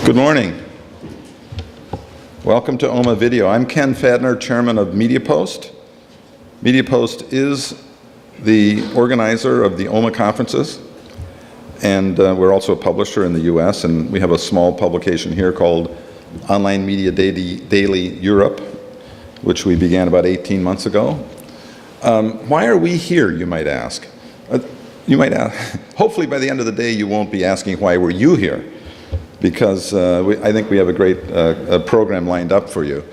Good morning. Welcome to OMA Video. I'm Ken Fadner, chairman of MediaPost. MediaPost is the organizer of the OMA conferences, and we're also a publisher in the US, and we have a small publication here called Online Media Daily Europe, which we began about 18 months ago. Why are we here, you might ask? Hopefully by the end of the day you won't be asking why were you here, because I think we have a great program lined up for you.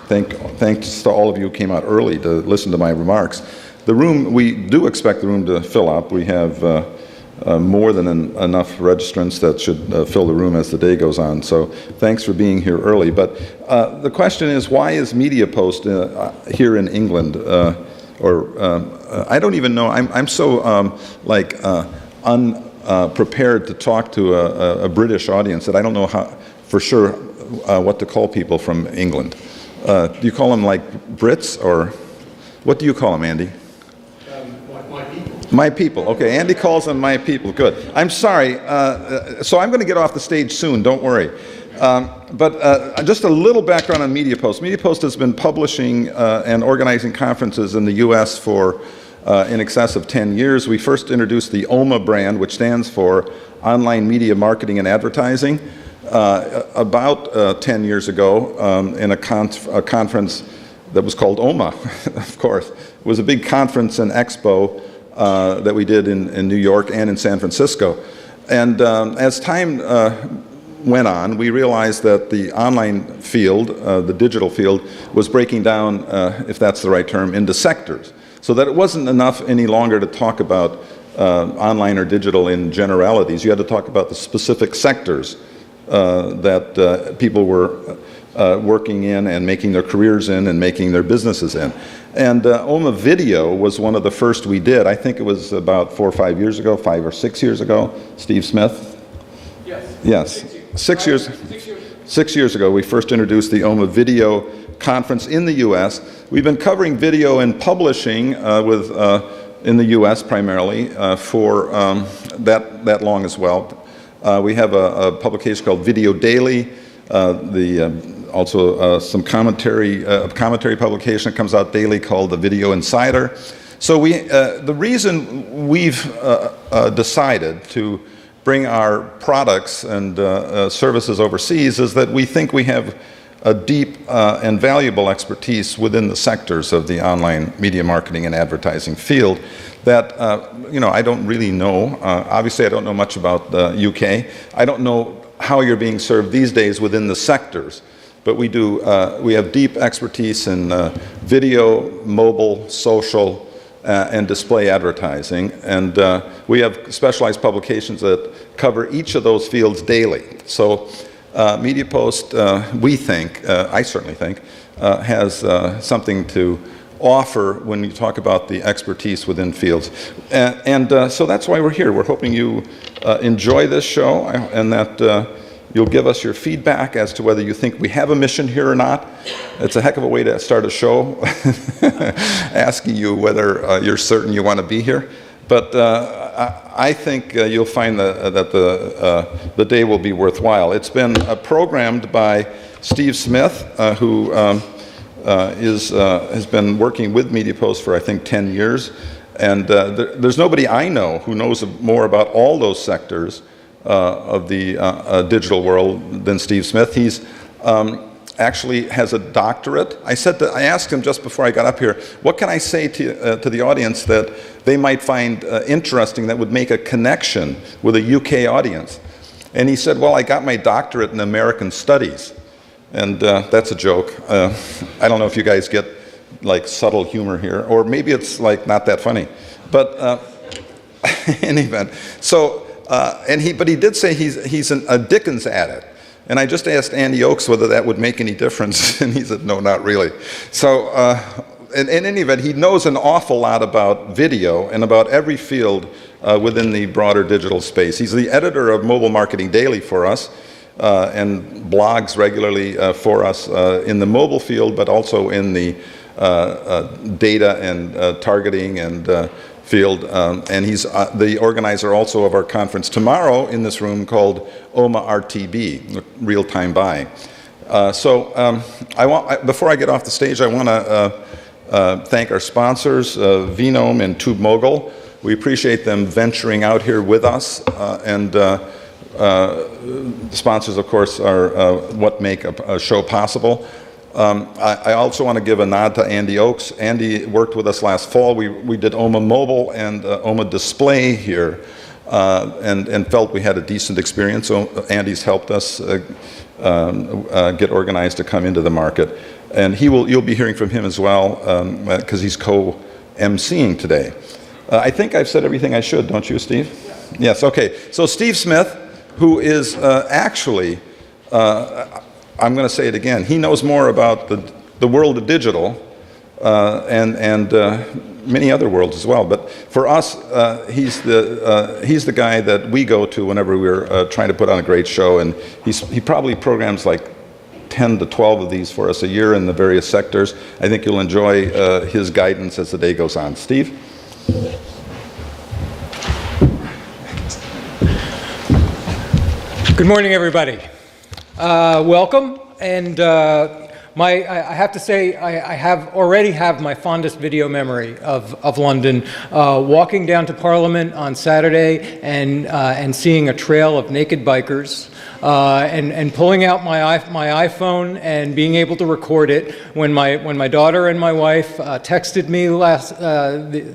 Thanks to all of you who came out early to listen to my remarks. The room, we do expect the room to fill up. We have more than enough registrants that should fill the room as the day goes on. So thanks for being here early. But the question is, why is MediaPost here in England? I don't even know. I'm so unprepared to talk to a British audience that I don't know for sure what to call people from England. Do you call them like Brits, or what do you call them, Andy? My people. My people. Okay, Andy calls them my people. Good. I'm sorry. So I'm going to get off the stage soon. Don't worry. But just a little background on MediaPost. MediaPost has been publishing and organizing conferences in the U.S. for in excess of 10 years. We first introduced the OMA brand, which stands for Online Media Marketing and Advertising, about 10 years ago in a conference that was called OMA, of course. It was a big conference and expo that we did in New York and in San Francisco. And as time went on, we realized that the online field, the digital field, was breaking down, if that's the right term, into sectors. So that it wasn't enough any longer to talk about online or digital in generalities. You had to talk about the specific sectors that people were working in and making their careers in and making their businesses in. And OMA Video was one of the first we did. I think it was about 4 or 5 years ago, 5 or 6 years ago. Steve Smith? Yes. Yes. 6 years. 6 years ago, we first introduced the OMA Video conference in the U.S. We've been covering video and publishing in the U.S. primarily for that long as well. We have a publication called Video Daily, also some commentary publication that comes out daily called the Video Insider. So the reason we've decided to bring our products and services overseas is that we think we have a deep and valuable expertise within the sectors of the online media marketing and advertising field that, I don't really know. Obviously, I don't know much about the UK. I don't know how you're being served these days within the sectors, but we do. We have deep expertise in video, mobile, social, and display advertising, and we have specialized publications that cover each of those fields daily. So MediaPost, we think, I certainly think, has something to offer when you talk about the expertise within fields. So that's why we're here. We're hoping you enjoy this show and that you'll give us your feedback as to whether you think we have a mission here or not. It's a heck of a way to start a show, asking you whether you're certain you want to be here. But I think you'll find that the day will be worthwhile. It's been programmed by Steve Smith, who has been working with MediaPost for, I think, 10 years. And there's nobody I know who knows more about all those sectors of the digital world than Steve Smith. He's actually has a doctorate. I asked him just before I got up here, what can I say to the audience that they might find interesting that would make a connection with a UK audience? And he said, well, I got my doctorate in American Studies. And that's a joke. I don't know if you guys get like subtle humor here, or maybe it's like not that funny. But in any event, so, but he did say he's a Dickens addict. And I just asked Andy Oakes whether that would make any difference, and he said, no, not really. So in any event, he knows an awful lot about video and about every field within the broader digital space. He's the editor of Mobile Marketing Daily for us and blogs regularly for us in the mobile field, but also in the data and targeting and field, and he's the organizer also of our conference tomorrow in this room called OMA RTB, Real-Time Buy. Before I get off the stage, I want to thank our sponsors, Venome and TubeMogul. We appreciate them venturing out here with us, and the sponsors, of course, are what make a show possible. I also want to give a nod to Andy Oakes. Andy worked with us last fall. We did OMA Mobile and OMA Display here, and felt we had a decent experience. So Andy's helped us get organized to come into the market. And you'll be hearing from him as well, because he's co-emceeing today. I think I've said everything I should, don't you, Steve? Yes, okay. So Steve Smith, who is actually, I'm going to say it again, he knows more about the world of digital and many other worlds as well. But for us, he's the guy that we go to whenever we're trying to put on a great show, and he probably programs like 10 to 12 of these for us a year in the various sectors. I think you'll enjoy his guidance as the day goes on. Steve? Good morning, everybody. Welcome, and I have to say I already have my fondest video memory of London, walking down to Parliament on Saturday and seeing a trail of naked bikers, and pulling out my iPhone and being able to record it when my daughter and my wife texted me last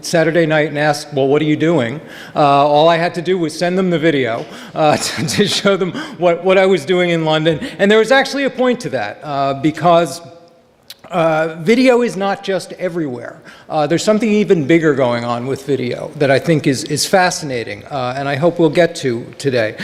Saturday night and asked, well, what are you doing? All I had to do was send them the video to show them what I was doing in London. And there was actually a point to that, because video is not just everywhere. There's something even bigger going on with video that I think is fascinating, and I hope we'll get to today.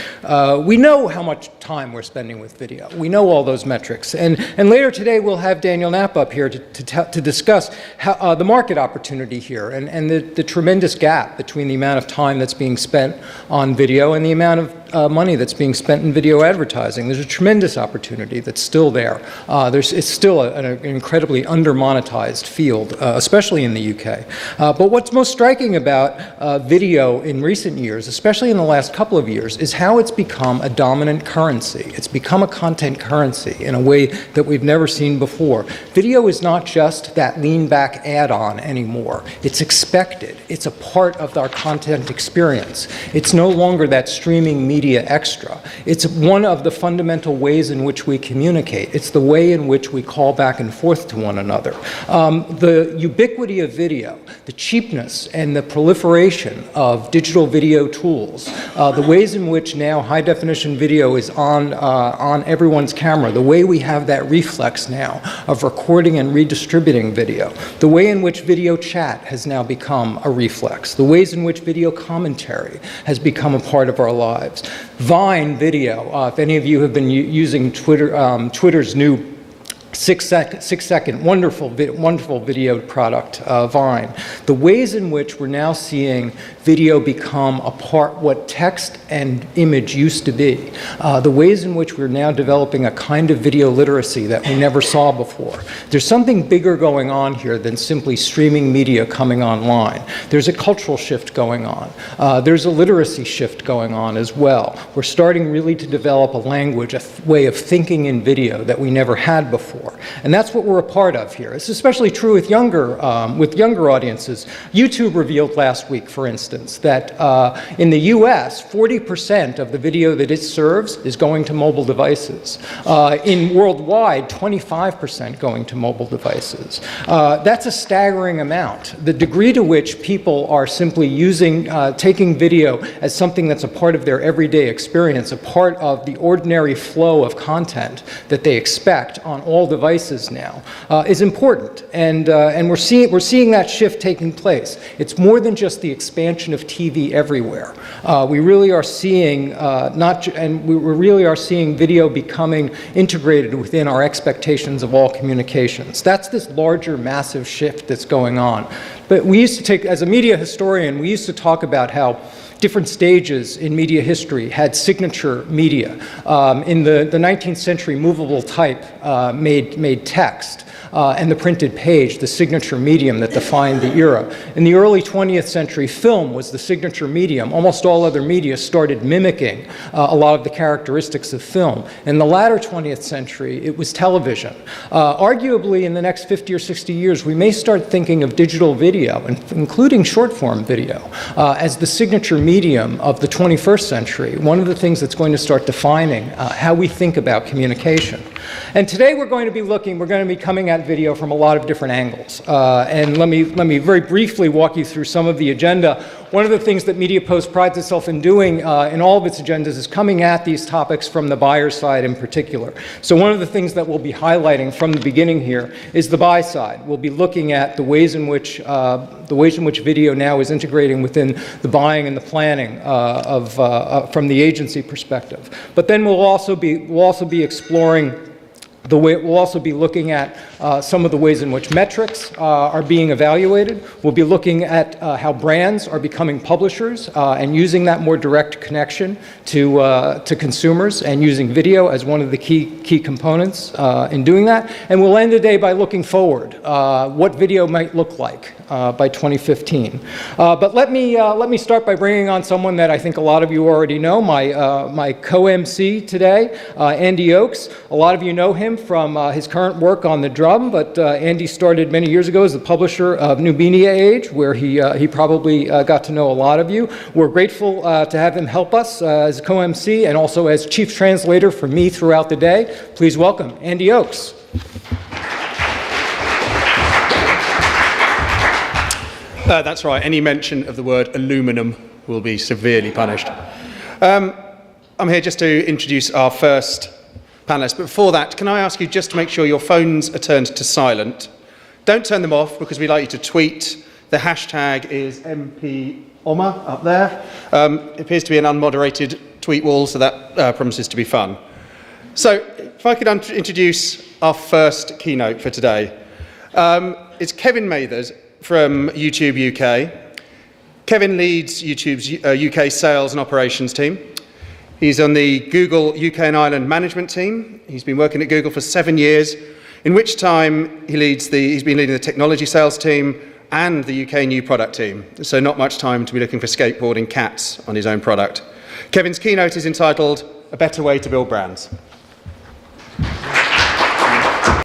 We know how much time we're spending with video. We know all those metrics. And later today we'll have Daniel Knapp up here to discuss how, the market opportunity here and the tremendous gap between the amount of time that's being spent on video and the amount of money that's being spent in video advertising. There's a tremendous opportunity that's still there. It's still an incredibly under-monetized field, especially in the UK. But what's most striking about video in recent years, especially in the last couple of years, is how it's become a dominant currency. It's become a content currency in a way that we've never seen before. Video is not just that lean-back add-on anymore. It's expected. It's a part of our content experience. It's no longer that streaming media extra. It's one of the fundamental ways in which we communicate. It's the way in which we call back and forth to one another. The ubiquity of video, the cheapness and the proliferation of digital video tools, the ways in which now high-definition video is on everyone's camera, the way we have that reflex now of recording and redistributing video, the way in which video chat has now become a reflex, the ways in which video commentary has become a part of our lives. Vine video, if any of you have been using Twitter's new 6-second wonderful video product, Vine. The ways in which we're now seeing video become a part what text and image used to be. The ways in which we're now developing a kind of video literacy that we never saw before. There's something bigger going on here than simply streaming media coming online. There's a cultural shift going on. There's a literacy shift going on as well. We're starting really to develop a language, a way of thinking in video that we never had before. And that's what we're a part of here. It's especially true with younger audiences. YouTube revealed last week, for instance, that in the US, 40% of the video that it serves is going to mobile devices. In worldwide, 25% going to mobile devices. That's a staggering amount. The degree to which people are simply taking video as something that's a part of their everyday experience, a part of the ordinary flow of content that they expect on all devices now, is important, and we're seeing that shift taking place. It's more than just the expansion of TV everywhere. We really are seeing we really are seeing video becoming integrated within our expectations of all communications. That's this larger, massive shift that's going on. But we used to take, as a media historian, we used to talk about how different stages in media history had signature media. In the 19th century, movable type made text. and the printed page, the signature medium that defined the era. In the early 20th century, film was the signature medium. Almost all other media started mimicking a lot of the characteristics of film. In the latter 20th century, it was television. Arguably, in the next 50 or 60 years, we may start thinking of digital video, including short-form video, as the signature medium of the 21st century, one of the things that's going to start defining how we think about communication. And today we're going to be coming at video from a lot of different angles. And let me very briefly walk you through some of the agenda. One of the things that MediaPost prides itself in doing in all of its agendas is coming at these topics from the buyer side in particular. So one of the things that we'll be highlighting from the beginning here is the buy side. We'll be looking at the ways in which video now is integrating within the buying and the planning from the agency perspective. But then we'll also be exploring we'll also be looking at some of the ways in which metrics are being evaluated. We'll be looking at how brands are becoming publishers and using that more direct connection to consumers and using video as one of the key components in doing that. And we'll end the day by looking forward, what video might look like by 2015. But let me start by bringing on someone that I think a lot of you already know, my co-MC today, Andy Oakes. A lot of you know him from his current work on the drum, but Andy started many years ago as the publisher of New Media Age, where he probably got to know a lot of you. We're grateful to have him help us as co-MC and also as chief translator for me throughout the day. Please welcome Andy Oakes. That's right. Any mention of the word aluminum will be severely punished. I'm here just to introduce our first panelists. But before that, can I ask you just to make sure your phones are turned to silent? Don't turn them off because we'd like you to tweet. The hashtag is MPOMA up there. It appears to be an unmoderated tweet wall, so that promises to be fun. So if I could introduce our first keynote for today. It's Kevin Mathers from YouTube UK. Kevin leads YouTube's UK sales and operations team. He's on the Google UK and Ireland management team. He's been working at Google for 7 years, in which time he's been leading the technology sales team and the UK new product team. So not much time to be looking for skateboarding cats on his own product. Kevin's keynote is entitled, A Better Way to Build Brands.